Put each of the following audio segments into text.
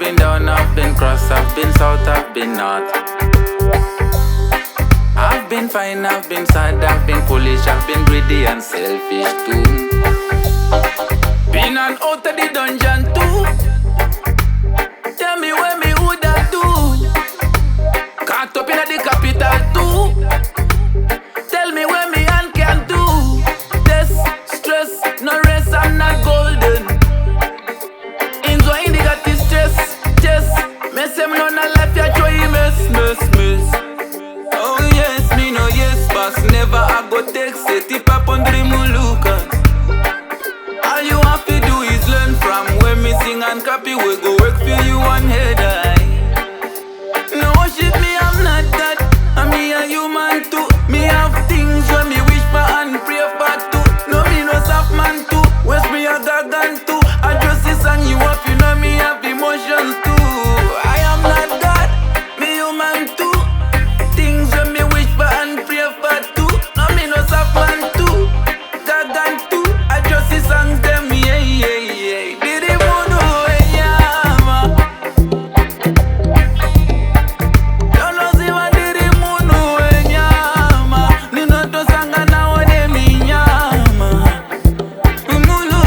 been down, I've been cross, I've been south, I've been north. I've been fine, I've been sad, I've been foolish, I've been greedy and selfish too. Been and out of the dungeon too. Tell me where me woulda do. Caught up in the capital too. Tell me where me hand can do. This stress, no rest, I'm not golden. Enjoying the got this stress, just mess him none a life, ya try mess. Oh yes, me no yes, boss, never I go text it, tip up on the mulukas. All you have to do is learn from when me sing and copy, we go work for you one head eye. No shit, me I'm not that, I'm me a human too. Me have things when me wish for and pray for too. No me no soft man too, where's me a gargan too. I just this song you up, you know me have emotions too. I am not God, me human too. Things when me wish for and pray for too. No me no soft man too, gargan too. I just this songs them, yeah. Did it wanna yeah, don't know si wa did it wanna yeah, ni no to sanga na one mi nyama. Mulu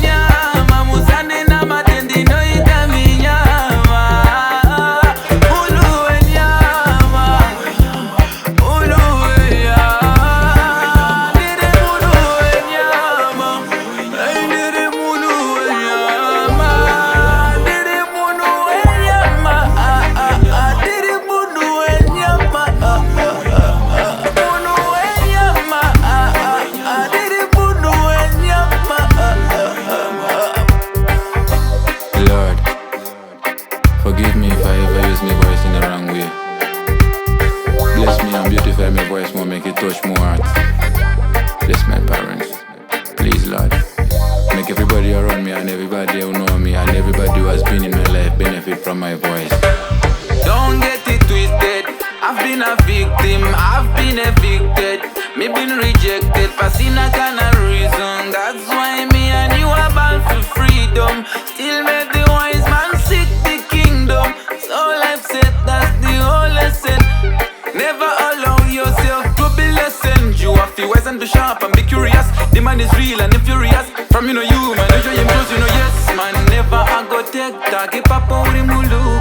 nyama, musane na matendi no ita mi nyama. Mulu nyama, mulu nyama. Did it mulu nyama, did it mulu nyama, did it mulu nyama, did it mulu nyama, mulu nyama, did it mulu nyama. Lord, forgive me if I ever use my voice in the wrong way. Bless me and beautify my voice more, make it touch more heart. Bless my parents, please Lord. Make everybody around me and everybody who know me and everybody who has been in my life benefit from my voice. Don't get it twisted, I've been a victim, I've been evicted. Me been rejected for sin a kind of reason. That's why me and you are bound for freedom. Still make the wise man seek the kingdom. So life said that's the whole lesson. Never allow yourself to be lessened. You have to wise and be sharp and be curious. The man is real and furious. From you know you man, you show him close, you know yes man. Never I go take tagi papa uri mulu.